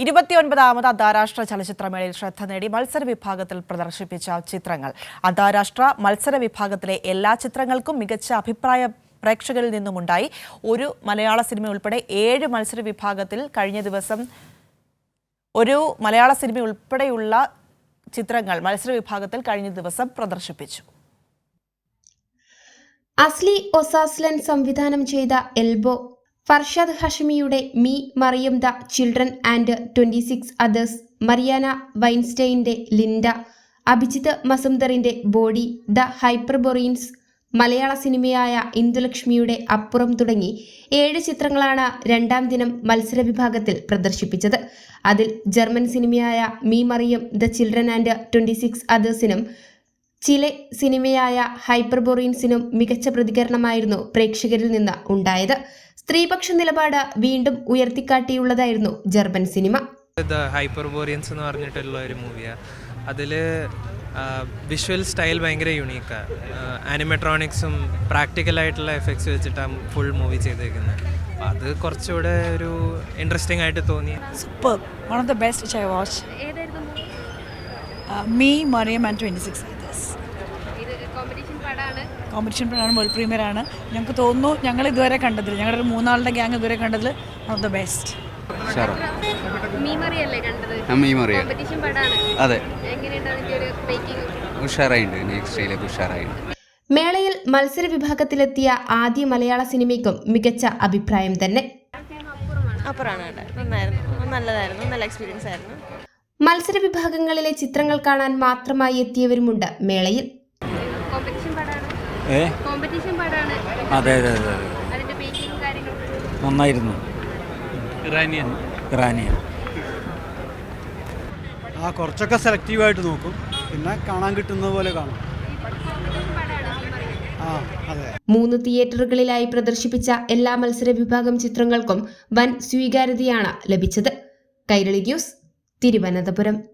29ാമത് അന്താരാഷ്ട്ര ചലച്ചിത്രമേളയിൽ ശ്രദ്ധ നേടി മത്സര വിഭാഗത്തിൽ പ്രദർശിപ്പിച്ച ചിത്രങ്ങൾ. അന്താരാഷ്ട്ര മത്സര വിഭാഗത്തിലെ എല്ലാ ചിത്രങ്ങൾക്കും മികച്ച അഭിപ്രായം പ്രേക്ഷകരിൽ നിന്നുമുണ്ടായി. ഒരു മലയാള സിനിമ ഉൾപ്പെടെ 7 മത്സര വിഭാഗത്തിൽ കഴിഞ്ഞ ദിവസം ചിത്രങ്ങൾ മത്സര വിഭാഗത്തിൽ കഴിഞ്ഞ ദിവസം പ്രദർശിപ്പിച്ചു. അസ്ലി ഒസാസ്ലൻ സംവിധാനം ചെയ്ത എൽബോ, ഫർഷാദ് ഹഷമിയുടെ me Maryam the children and 26 others, Mariana വൈൻസ്റ്റൈൻ്റെ ലിൻഡ, അഭിജിത്ത് മസുംദറിന്റെ ബോഡി, ദ ഹൈപ്പർബോറീൻസ്, മലയാള സിനിമയായ ഇന്ദുലക്ഷ്മിയുടെ അപ്പുറം തുടങ്ങി 7 ചിത്രങ്ങളാണ് രണ്ടാം ദിനം മത്സര വിഭാഗത്തിൽ പ്രദർശിപ്പിച്ചത്. അതിൽ ജർമ്മൻ സിനിമയായ me Maryam the children and 26 അതേഴ്സിനും ചിലെ സിനിമയായ ഹൈപ്പർബോറീൻസിനും മികച്ച പ്രതികരണമായിരുന്നു പ്രേക്ഷകരിൽ നിന്ന് ഉണ്ടായത്. സ്ത്രീപക്ഷ നിലപാട് വീണ്ടും ഉയർത്തിക്കാട്ടിയുള്ളതായിരുന്നു ജർമ്മൻ സിനിമ. ഹൈപ്പർബോറിയൻസ് എന്ന് പറഞ്ഞിട്ടുള്ള ഒരു മൂവിയാണ്. അതിൽ വിഷ്വൽ സ്റ്റൈൽ ഭയങ്കര യൂണീക്കാണ്. ആനിമെട്രോണിക്സും പ്രാക്ടിക്കലായിട്ടുള്ള എഫക്ട്സ് വെച്ചിട്ടാണ് ഫുൾ മൂവി ചെയ്തേക്കുന്നത്. അത് കുറച്ചുകൂടെ ഒരു ഇൻട്രസ്റ്റിംഗ് ആയിട്ട് തോന്നി. Super, one of the best which I watch. Me Maryam and 26 others. Competition പടമാണ്, വേൾഡ് പ്രീമിയറാണ്. ഞങ്ങൾക്ക് തോന്നുന്നു ഞങ്ങൾ ഇതുവരെ കണ്ടതിൽ, ഞങ്ങളുടെ ഒരു 3 ആളുടെ ഗ്യാങ് ഇതുവരെ കണ്ടതിൽ വൺ ഓഫ് ദ ബെസ്റ്റ്. മേളയിൽ മത്സര വിഭാഗത്തിലെത്തിയ ആദ്യ മലയാള സിനിമയ്ക്കും മികച്ച അഭിപ്രായം തന്നെ. മത്സര വിഭാഗങ്ങളിലെ ചിത്രങ്ങൾ കാണാൻ മാത്രമായി എത്തിയവരുമുണ്ട് മേളയിൽ. നന്നായിരുന്നു. കുറച്ചൊക്കെ സെലക്റ്റീവായിട്ട് നോക്കും, പിന്നെ കാണാൻ കിട്ടുന്നത് പോലെ കാണും. 3 തിയേറ്ററുകളിലായി പ്രദർശിപ്പിച്ച എല്ലാ മത്സര വിഭാഗം ചിത്രങ്ങൾക്കും വൻ സ്വീകാര്യതയാണ് ലഭിച്ചത്. കൈരളി ന്യൂസ്, തിരുവനന്തപുരം.